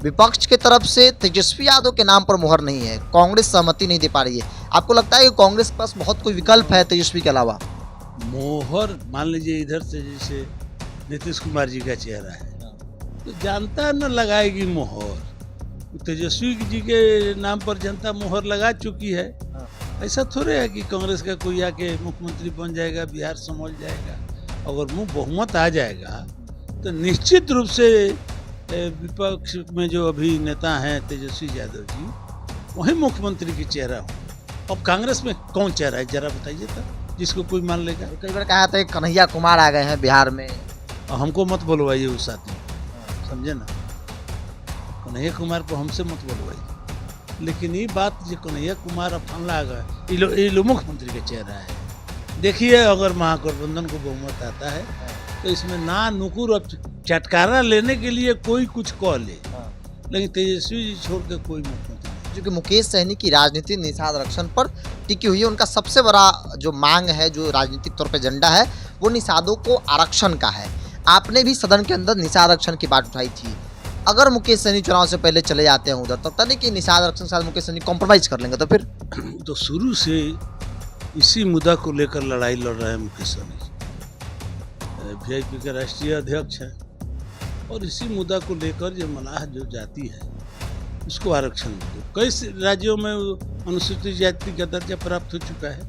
विपक्ष की तरफ से तेजस्वी यादव के नाम पर मुहर नहीं है, कांग्रेस सहमति नहीं दे पा रही है। आपको लगता है कि कांग्रेस के पास बहुत कोई विकल्प है तेजस्वी के अलावा? मोहर मान लीजिए इधर से जैसे नीतीश कुमार जी का चेहरा है तो जनता न लगाएगी मोहर। तेजस्वी जी के नाम पर जनता मोहर लगा चुकी है। ऐसा थोड़े है कि कांग्रेस का कोई आके मुख्यमंत्री बन जाएगा, बिहार संभल जाएगा। अगर बहुमत आ जाएगा तो निश्चित रूप से विपक्ष में जो अभी नेता हैं तेजस्वी यादव जी वही मुख्यमंत्री की चेहरा हो। अब कांग्रेस में कौन चेहरा है जरा बताइए तो, जिसको कोई मान लेगा। कई बार कहा था कन्हैया कुमार आ गए हैं बिहार में। हमको मत बोलवाइए उस साथी, समझे ना, कन्हैया कुमार को हमसे मत बोलवाइए। लेकिन ये बात जो कन्हैया कुमार अफन आ गए ये लो मुख्यमंत्री का चेहरा है। देखिए अगर महागठबंधन को बहुमत आता है तो इसमें ना नुकुर और चटकारा लेने के लिए कोई कुछ कह ले, लेकिन तेजस्वी जी छोड़ के कोई मुख्यमंत्री नहीं। क्योंकि मुकेश सहनी की राजनीति निषाद आरक्षण पर टिकी हुई है। उनका सबसे बड़ा जो मांग है, जो राजनीतिक तौर पर एजेंडा है, वो निषादों को आरक्षण का है। आपने भी सदन के अंदर निषाद आरक्षण की बात उठाई थी। अगर मुकेश सहनी चुनाव से पहले चले जाते हैं उधर, तब तक नहीं कि निषाद आरक्षण के साथ मुकेश सहनी कॉम्प्रोमाइज कर लेंगे? तो फिर तो शुरू से इसी मुद्दा को लेकर लड़ाई लड़ रहे हैं मुकेश सहनी। वीआईपी के राष्ट्रीय अध्यक्ष हैं और इसी मुद्दा को लेकर जो मलाह जो जाति है उसको आरक्षण दो। कई राज्यों में अनुसूचित जाति का दर्जा प्राप्त हो चुका है।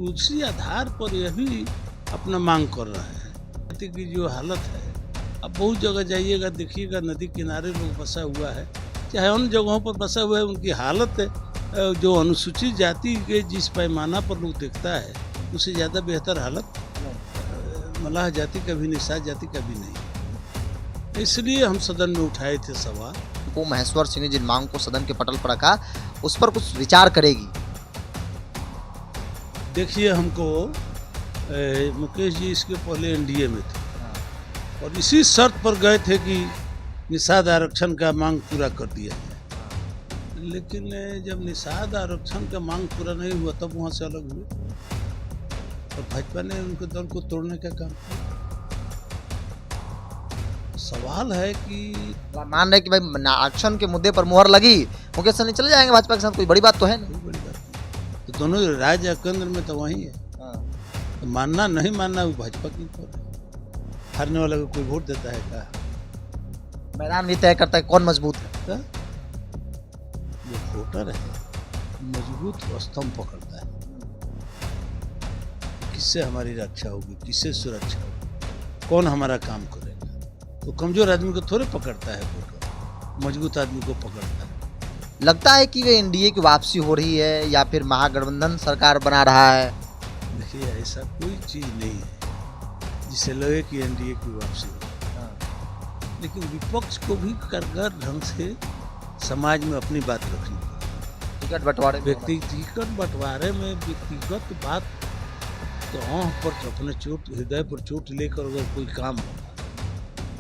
उसी आधार पर यह भी अपना मांग कर रहा है। जाति की जो हालत है, अब बहुत जगह जाइएगा देखिएगा नदी किनारे लोग बसा हुआ है, चाहे अन्य जगहों पर बसा हुआ है, उनकी हालत जो अनुसूचित जाति के जिस पैमाना पर लोग देखता है उससे ज़्यादा बेहतर हालत मलाह जाति का भी, निषाद जाति का भी नहीं। इसलिए हम सदन में उठाए थे सवाल। वो महेश्वर सिंह ने जिन मांग को सदन के पटल पर रखा, उस पर कुछ विचार करेगी? देखिए हमको मुकेश जी इसके पहले एनडीए में थे और इसी शर्त पर गए थे कि निषाद आरक्षण का मांग पूरा कर दिया जाए। लेकिन जब निषाद आरक्षण का मांग पूरा नहीं हुआ तब वहाँ से अलग हुए और भाजपा ने उनके दल को तोड़ने का काम किया। सवाल है कि मान रहे कि भाई आरक्षण के मुद्दे पर मुहर लगी, मुकेश सहनी चले जाएंगे भाजपा के साथ, कोई बड़ी बात तो है नहीं। कोई बड़ी बात नहीं, तो दोनों राज्य केंद्र में तो वही है। तो मानना नहीं मानना वो भाजपा की ऊपर है। हारने वाला को कोई वोट देता है क्या? मैदान भी तय करता है कौन मजबूत है। जो वोटर है मजबूत स्तंभ पकड़ता है। किससे हमारी रक्षा होगी, किससे सुरक्षा होगी, कौन हमारा काम करेगा। तो कमजोर आदमी को थोड़े पकड़ता है वोटर, मजबूत आदमी को पकड़ता है। लगता है कि वे एनडीए की वापसी हो रही है या फिर महागठबंधन सरकार बना रहा है? देखिए ऐसा कोई चीज़ नहीं है जिससे लगे कि एनडीए की वापसी हो। लेकिन विपक्ष को भी कारगर ढंग से समाज में अपनी बात रखनी है। टिकट बंटवारे टिकट बंटवारे में व्यक्तिगत बात तो आँख पर अपने चोट, हृदय पर चोट लेकर अगर कोई काम होगा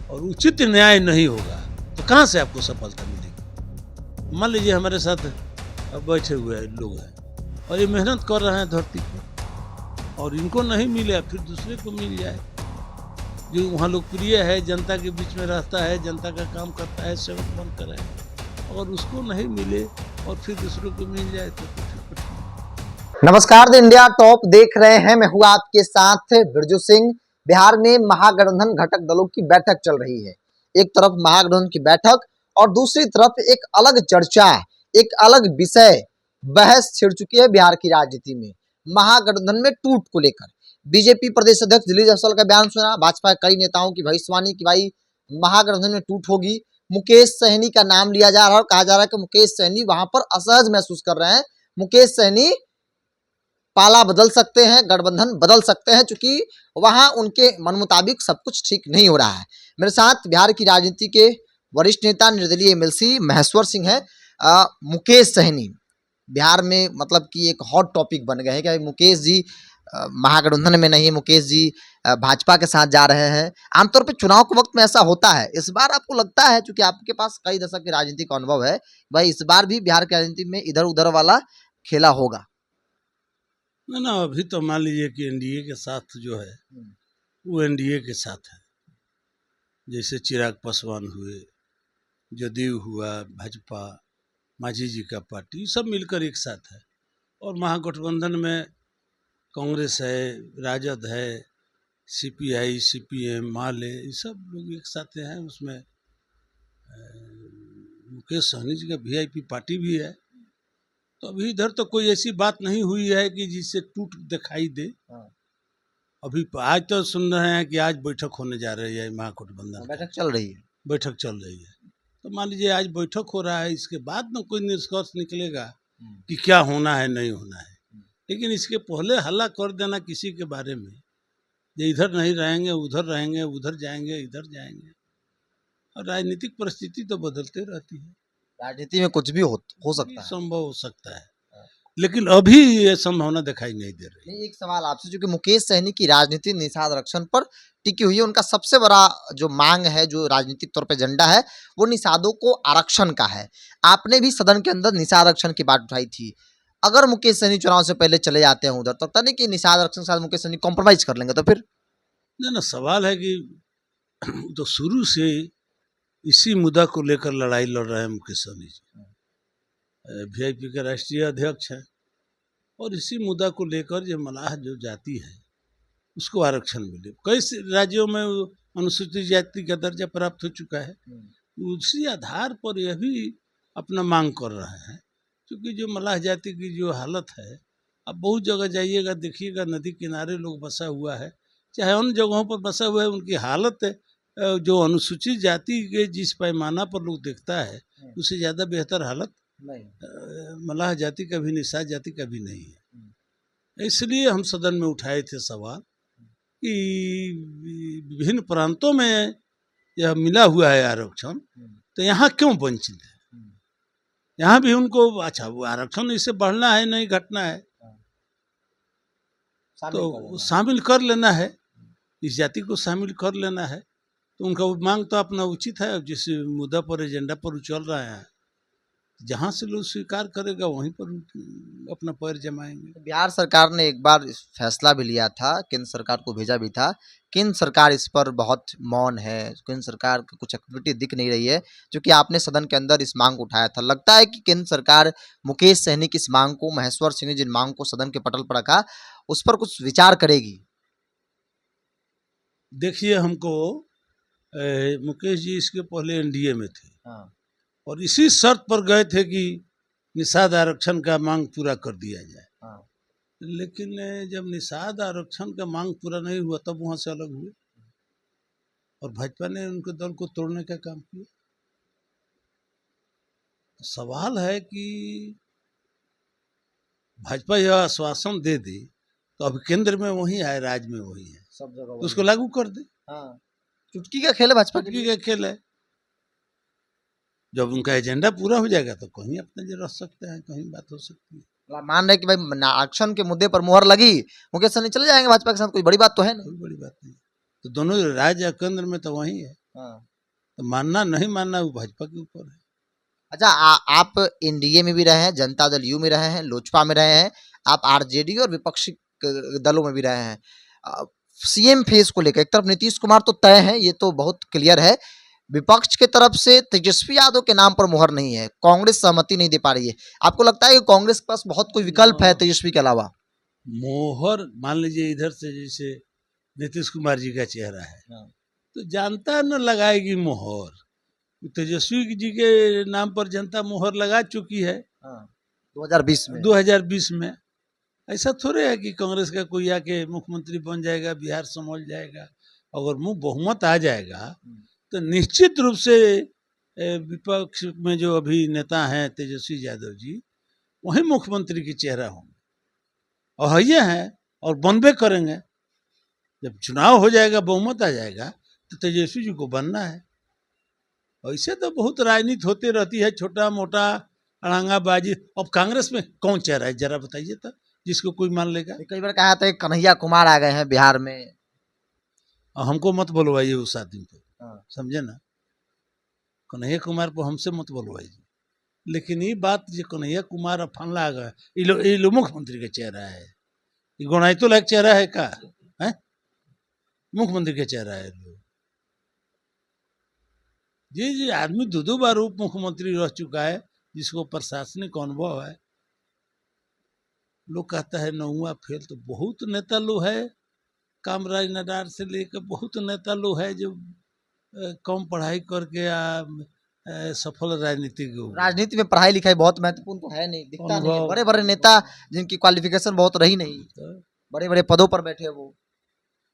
और उचित न्याय नहीं होगा तो कहाँ से आपको सफलता मिलेगी। मान लीजिए हमारे साथ बैठे हुए लोग हैं और ये मेहनत कर रहे हैं धरती पर और इनको नहीं मिले फिर दूसरे को मिल जाए, जो वहाँ लोकप्रिय है, जनता के बीच में रहता है, जनता का काम करता है, सेवक बनकर है, और उसको नहीं मिले और फिर दूसरों को मिल जाए तो कुछ। नमस्कार, द इंडिया टॉप देख रहे हैं। मैं हूँ आपके साथ बिरजू सिंह। बिहार में महागठबंधन घटक दलों की बैठक चल रही है। एक तरफ महागठबंधन की बैठक और दूसरी तरफ एक अलग चर्चा, एक अलग विषय बहस छिड़ चुकी है बिहार की राजनीति में। महागठबंधन में टूट को लेकर बीजेपी प्रदेश अध्यक्ष दिलीप जायसवाल का बयान सुना, भाजपा के कई नेताओं की भविष्यवाणी की भाई महागठबंधन में टूट होगी। मुकेश सहनी का नाम लिया जा रहा है और कहा जा रहा है कि मुकेश सहनी वहां पर असहज महसूस कर रहे हैं। मुकेश सहनी पाला बदल सकते हैं, गठबंधन बदल सकते हैं, क्योंकि वहां उनके मन मुताबिक सब कुछ ठीक नहीं हो रहा है। मेरे साथ बिहार की राजनीति के वरिष्ठ नेता निर्दलीय एमएलसी महेश्वर सिंह है। मुकेश सहनी बिहार में मतलब कि एक हॉट टॉपिक बन गए हैं कि मुकेश जी महागठबंधन में नहीं, मुकेश जी भाजपा के साथ जा रहे हैं। आमतौर पर चुनाव के वक्त में ऐसा होता है। इस बार आपको लगता है, चूंकि आपके पास कई दशक की राजनीति का अनुभव है, भाई इस बार भी बिहार की राजनीति में इधर उधर वाला खेला होगा? ना अभी तो मान लीजिए कि एनडीए के साथ जो है वो एनडीए के साथ है। जैसे चिराग पासवान हुए, जदयू हुआ, भाजपा, मांझी जी का पार्टी, सब मिलकर एक साथ है। और महागठबंधन में कांग्रेस है, राजद है, सीपीआई, सीपीएम, माले, ये सब लोग एक साथ हैं। उसमें मुकेश सहनी जी का वीआईपी पार्टी भी है। तो अभी इधर तो कोई ऐसी बात नहीं हुई है कि जिससे टूट दिखाई दे। अभी आज तो सुन रहे हैं कि आज बैठक होने जा रही है महागठबंधन की। बैठक चल रही है। बैठक चल रही है, तो मान लीजिए आज बैठक हो रहा है, इसके बाद में कोई निष्कर्ष निकलेगा कि क्या होना है, नहीं होना है। लेकिन इसके पहले हल्ला कर देना किसी के बारे में, ये इधर नहीं रहेंगे, उधर रहेंगे, उधर जाएंगे, इधर जाएंगे, और राजनीतिक परिस्थिति तो बदलते रहती है। राजनीति में कुछ भी हो सकता है। संभव हो सकता है, लेकिन अभी ये संभावना दिखाई नहीं दे रही। नहीं, एक सवाल आपसे, जो कि मुकेश सहनी की राजनीति निषाद आरक्षण पर टिकी हुई है, उनका सबसे बड़ा जो मांग है, जो राजनीतिक तौर पे एजेंडा है, वो निषादों को आरक्षण का है। आपने भी सदन के अंदर निषाद आरक्षण की बात उठाई थी। अगर मुकेश सहनी चुनाव से पहले चले जाते हैं उधर, तो लगता नहीं कि निषाद आरक्षण के साथ मुकेश सहनी कॉम्प्रोमाइज कर लेंगे? तो फिर नहीं ना, सवाल है कि तो शुरू से इसी मुद्दा को लेकर लड़ाई लड़ रहे हैं मुकेश सहनी जी। वीआईपी के राष्ट्रीय अध्यक्ष हैं, और इसी मुद्दा को लेकर जो मलाह जो जाति है उसको आरक्षण मिले। कई राज्यों में अनुसूचित जाति का दर्जा प्राप्त हो चुका है। उसी आधार पर यह भी अपना मांग कर रहे हैं, क्योंकि जो मलाह जाति की जो हालत है, अब बहुत जगह जाइएगा, देखिएगा, नदी किनारे लोग बसा हुआ है, चाहे उन जगहों पर बसा हुआ है, उनकी हालत जो अनुसूचित जाति के जिस पैमाना पर लोग देखता है, उससे ज़्यादा बेहतर हालत मलाह जाति का भी, निषाद जाति का भी नहीं है। इसलिए हम सदन में उठाए थे सवाल कि विभिन्न प्रांतों में यह मिला हुआ है आरक्षण, तो यहाँ क्यों वंचित है? यहाँ भी उनको, अच्छा, वो आरक्षण इससे बढ़ना है, नहीं घटना है, तो शामिल कर लेना है, इस जाति को शामिल कर लेना है। तो उनका मांग तो अपना उचित है। जिस मुद्दा पर, एजेंडा पर चल रहा है, जहाँ से लोग स्वीकार करेगा वहीं पर अपना पैर जमाएंगे। बिहार सरकार ने एक बार फैसला भी लिया था, केंद्र सरकार को भेजा भी था। केंद्र सरकार इस पर बहुत मौन है, केंद्र सरकार की कुछ एक्टिविटी दिख नहीं रही है, जो कि आपने सदन के अंदर इस मांग को उठाया था। लगता है कि केंद्र सरकार मुकेश सहनी की इस मांग को, महेश्वर सिंह ने जिन मांग को सदन के पटल पर रखा, उस पर कुछ विचार करेगी? देखिए, हमको मुकेश जी इसके पहले एनडीए में थे, और इसी शर्त पर गए थे कि निषाद आरक्षण का मांग पूरा कर दिया जाए। लेकिन जब निषाद आरक्षण का मांग पूरा नहीं हुआ, तब वहां से अलग हुए, और भाजपा ने उनके दल को तोड़ने का काम किया। तो सवाल है कि भाजपा यह आश्वासन दे दे, तो अब केंद्र में वही है, राज्य में वही है, सब जगह तो उसको लागू कर दे। चुटकी का खेल है भाजपा चुटकी का खेल है। जब उनका एजेंडा पूरा हो जाएगा तो कहीं अपने जो रह सकते हैं, कहीं बात हो सकती है। मान रहे कि भाई आरक्षण के मुद्दे पर मुहर लगी, मुकेश सहनी चले जाएंगे भाजपा के साथ, कोई बड़ी बात तो है नहीं। कोई बड़ी बात नहीं, तो दोनों राज्य या केंद्र में तो वही है। तो मानना नहीं मानना वो भाजपा के ऊपर है। अच्छा, आप एनडीए में भी रहे हैं, जनता दल यू में रहे हैं, लोजपा में रहे हैं, आप आरजेडी और विपक्षी दलों में भी रहे हैं। सीएम फेस को लेकर एक तरफ नीतीश कुमार तो तय है, ये तो बहुत क्लियर है, विपक्ष के तरफ से तेजस्वी यादव के नाम पर मुहर नहीं है, कांग्रेस सहमति नहीं दे पा रही है। आपको लगता है कि कांग्रेस के पास बहुत कोई विकल्प है तेजस्वी के अलावा? मोहर मान लीजिए इधर से जैसे नीतीश कुमार जी का चेहरा है, तो जनता न लगाएगी मोहर। तेजस्वी जी के नाम पर जनता मोहर लगा चुकी है 2020 में। ऐसा थोड़े है कि कांग्रेस का कोई आके मुख्यमंत्री बन जाएगा, बिहार संभाल जाएगा। अगर बहुमत आ जाएगा तो निश्चित रूप से विपक्ष में जो अभी नेता हैं तेजस्वी यादव जी, वही मुख्यमंत्री की चेहरा होंगे, और ये हैं, और बनबे करेंगे। जब चुनाव हो जाएगा, बहुमत आ जाएगा, तो तेजस्वी जी को बनना है। ऐसे तो बहुत राजनीति होती रहती है, छोटा मोटा अड़ंगाबाजी। अब कांग्रेस में कौन चेहरा है, जरा बताइए तो, जिसको कोई मान लेगा। कई बार कहा था कन्हैया कुमार आ गए हैं बिहार में। हमको मत बोलवाइए उस आदमी को, समझे ना, कन्हैया कुमार को हमसे मत बोलवाइए। लेकिन ये बात जो कन्हैया कुमार अफान आ गए, ये लो मुख्यमंत्री का चेहरा है, ये गुणाई तो लायक चेहरा है का है? मुख्यमंत्री का चेहरा है। जी जी, आदमी दो बार उप मुख्यमंत्री रह चुका है, जिसको प्रशासनिक अनुभव है। लोग कहता है नौवा फेल, तो बहुत नेता लोग है, कामराज नडार से लेकर बहुत नेता लोग है जो कम पढ़ाई करके सफल राजनीतिज्ञ हो गए। राजनीति में पढ़ाई लिखाई बहुत महत्वपूर्ण तो है नहीं, दिखता नहीं है। अनुभव बड़े बड़े नेता जिनकी क्वालिफिकेशन बहुत रही नहीं, तो बड़े बड़े पदों पर बैठे वो।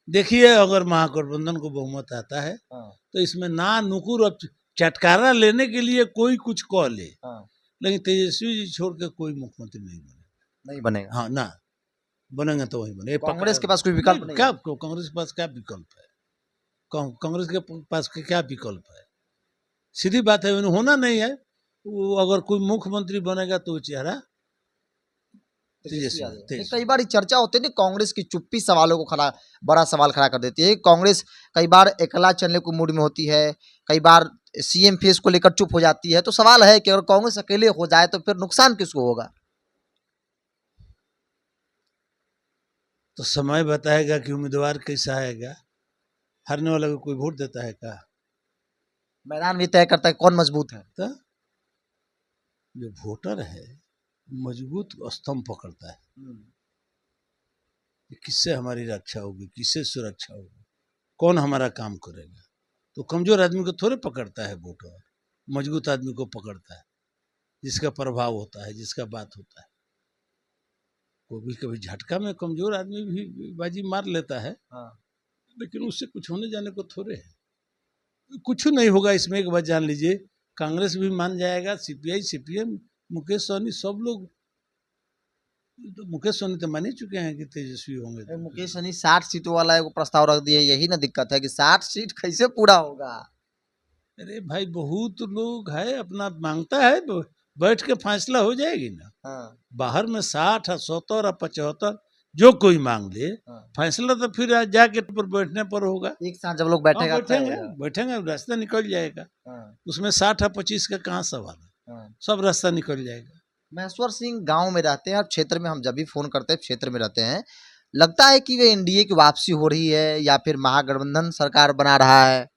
देखिए, अगर महागठबंधन को बहुमत आता है हाँ, तो इसमें ना नुकुर और चटकारा लेने के लिए कोई कुछ कह ले, हाँ, लेकिन तेजस्वी जी छोड़ के कोई मुख्यमंत्री नहीं बने। नहीं बनेगा। हाँ ना, बनेंगे तो वही बने, ये कांग्रेस के पक्का। पास कोई विकल्प नहीं, नहीं क्या है। कांग्रेस के पास क्या विकल्प है? कांग्रेस के पास क्या विकल्प है? सीधी बात है, उन्हें होना नहीं है। वो अगर कोई मुख्यमंत्री बनेगा तो वो चेहरा तेजस्वी नहीं, तेजस्वी। कई बार ये चर्चा होती है ना, कांग्रेस की चुप्पी सवालों को खड़ा, बड़ा सवाल खड़ा कर देती है। कांग्रेस कई बार अकेला चलने को मूड में होती है, कई बार सीएम फेस को लेकर चुप हो जाती है। तो सवाल है कि अगर कांग्रेस अकेले हो जाए तो फिर नुकसान किसको होगा? तो समय बताएगा कि उम्मीदवार कैसा आएगा। हारने वाला को कोई वोट देता है क्या? मैदान भी तय करता है कौन मजबूत है। तो जो वोटर है मजबूत स्तंभ पकड़ता है कि किससे हमारी रक्षा होगी, किससे सुरक्षा होगी, कौन हमारा काम करेगा। तो कमजोर आदमी को थोड़े पकड़ता है वोटर, मजबूत आदमी को पकड़ता है, जिसका प्रभाव होता है, जिसका बात होता है। कभी कभी झटका में कमजोर आदमी भी बाजी मार लेता है, लेकिन उससे कुछ होने जाने को थोड़े है। कुछ नहीं होगा इसमें, एक बात जान लीजिए, कांग्रेस भी मान जाएगा, सीपीआई, सीपीएम, मुकेश सहनी, सब लोग। तो मुकेश सहनी तो मान ही चुके हैं कि तेजस्वी होंगे। मुकेश सहनी 60 सीटों वाला एक प्रस्ताव रख दिए, यही ना दिक्कत है कि 60 सीट कैसे पूरा होगा। अरे भाई, बहुत लोग है, अपना मांगता है, बैठ के फैसला हो जाएगी ना। हाँ, बाहर में 60 और 70 और 75 जो कोई मांग ले, हाँ। फैसला तो फिर आज जाके पर बैठने पर होगा। एक साथ जब लोग हाँ, बैठेगा तय बैठेंगे होगा। बैठेंगे, रास्ता निकल जाएगा। हाँ, उसमें 60 और 25 का कहाँ सवाल है, हाँ। सब रास्ता निकल जाएगा। महेश्वर सिंह गांव में रहते हैं और क्षेत्र में, हम जब भी फोन करते हैं क्षेत्र में रहते हैं, लगता है कि वे एनडीए की वापसी हो रही है या फिर महागठबंधन सरकार बना रहा है।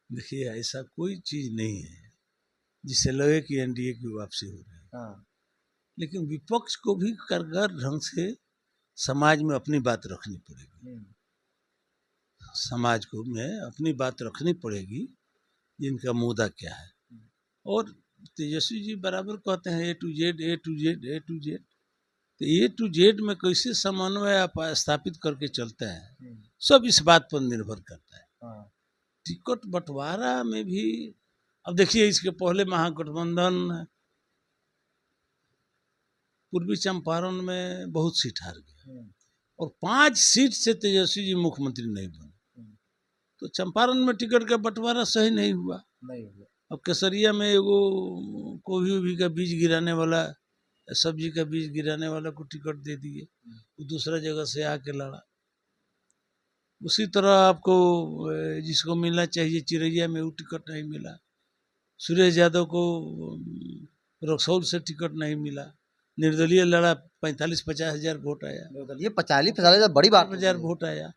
देखिए, ऐसा कोई चीज नहीं है जिससे लगे कि एनडीए की वापसी हो रही है। हाँ, लेकिन विपक्ष को भी कारगर ढंग से समाज में अपनी बात रखनी पड़ेगी। समाज को में अपनी बात रखनी पड़ेगी, जिनका मुद्दा क्या है। और तेजस्वी जी बराबर कहते हैं A to Z, A to Z, A to Z. तो ए टू जेड में कैसे समन्वय आप स्थापित करके चलते हैं, सब इस बात पर निर्भर करता है। टिकट बंटवारा में भी, अब देखिए, इसके पहले महागठबंधन पूर्वी चंपारण में बहुत सीट हार गया और 5 सीट से तेजस्वी जी मुख्यमंत्री नहीं बने। तो चंपारण में टिकट का बंटवारा सही नहीं हुआ। अब केसरिया में एगो गोभी उभी का बीज गिराने वाला, सब्जी का बीज गिराने वाला को टिकट दे दिए, वो दूसरा जगह से आके लड़ा। उसी तरह आपको जिसको मिलना चाहिए चिरैया में वो टिकट नहीं मिला। सुरेश यादव को रक्सौल से टिकट नहीं मिला, निर्दलीय लड़ा, 45-50 हजार वोट आया। ये 45,000 बड़ी बात होती हजार है। वोट आया।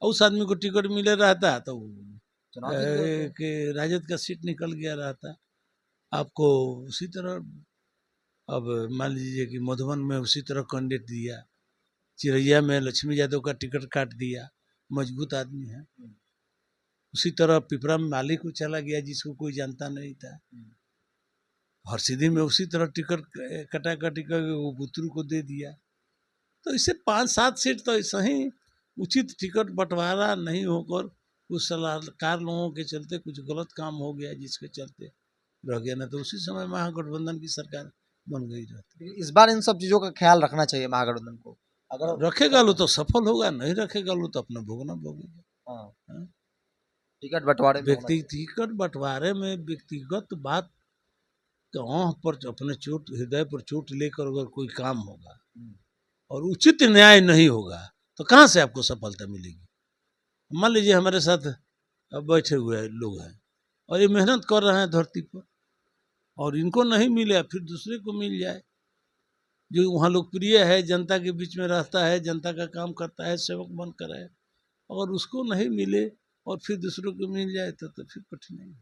उस आदमी को टिकट मिले रहता तो चुनाव जीत गए होते। कि राजद का सीट निकल गया रहता। आपको उसी तरह, अब मान लीजिए कि मधुबन में उसी तरह कैंडिडेट दिया, चिरैया में लक्ष्मी यादव का टिकट काट दिया, मजबूत आदमी है। उसी तरह पिपरा में माली को चला गया, जिसको कोई जानता नहीं था। हरसिद्धि में उसी तरह टिकट कटा करके वो बुतरू को दे दिया। तो इससे 5-7 सीट तो ऐसा ही उचित टिकट बंटवारा नहीं होकर कुछ सलाहकार लोगों के चलते कुछ गलत काम हो गया, जिसके चलते रह गया। ना तो उसी समय महागठबंधन की सरकार बन गई रहती। इस बार इन सब चीजों का ख्याल रखना चाहिए महागठबंधन को। अगर रखेगा लो तो सफल होगा, नहीं रखेगा लो तो अपना भोगना भोगेगा। हाँ? टिकट बंटवारे में होना टिकट बंटवारे में व्यक्तिगत बात आँख पर अपने चोट, हृदय पर चोट लेकर अगर कोई काम होगा और उचित न्याय नहीं होगा तो कहाँ से आपको सफलता मिलेगी। मान लीजिए हमारे साथ बैठे हुए लोग हैं और ये मेहनत कर रहे हैं धरती पर, और इनको नहीं मिले, फिर दूसरे को मिल जाए जो वहाँ लोकप्रिय है, जनता के बीच में रहता है, जनता का काम करता है, सेवक बनकर है, और उसको नहीं मिले और फिर दूसरों को मिल जाए तो फिर कठिनाई है।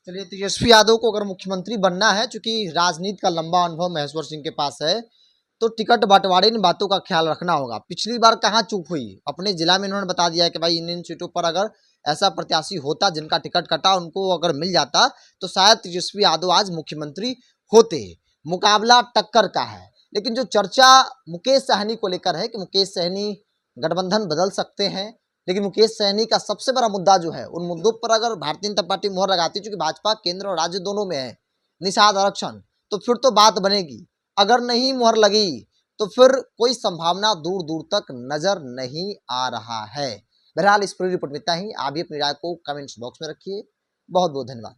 चलिए, तेजस्वी यादव को अगर मुख्यमंत्री बनना है, चूंकि राजनीति का लंबा अनुभव महेश्वर सिंह के पास है, तो टिकट बंटवारे इन बातों का ख्याल रखना होगा। पिछली बार कहाँ चूक हुई, अपने जिला में इन्होंने बता दिया कि भाई इन सीटों पर अगर ऐसा प्रत्याशी होता जिनका टिकट कटा, उनको अगर मिल जाता तो शायद तेजस्वी यादव आज मुख्यमंत्री होते। मुकाबला टक्कर का है, लेकिन जो चर्चा मुकेश सहनी को लेकर है कि मुकेश सहनी गठबंधन बदल सकते हैं, लेकिन मुकेश सहनी का सबसे बड़ा मुद्दा जो है, उन मुद्दों पर अगर भारतीय जनता पार्टी मोहर लगाती है, चूंकि भाजपा केंद्र और राज्य दोनों में है, निषाद आरक्षण, तो फिर तो बात बनेगी। अगर नहीं मोहर लगी तो फिर कोई संभावना दूर दूर तक नजर नहीं आ रहा है। बहरहाल इस पूरी रिपोर्ट में इतना ही। आप भी अपनी राय को कमेंट्स बॉक्स में रखिए। बहुत बहुत धन्यवाद।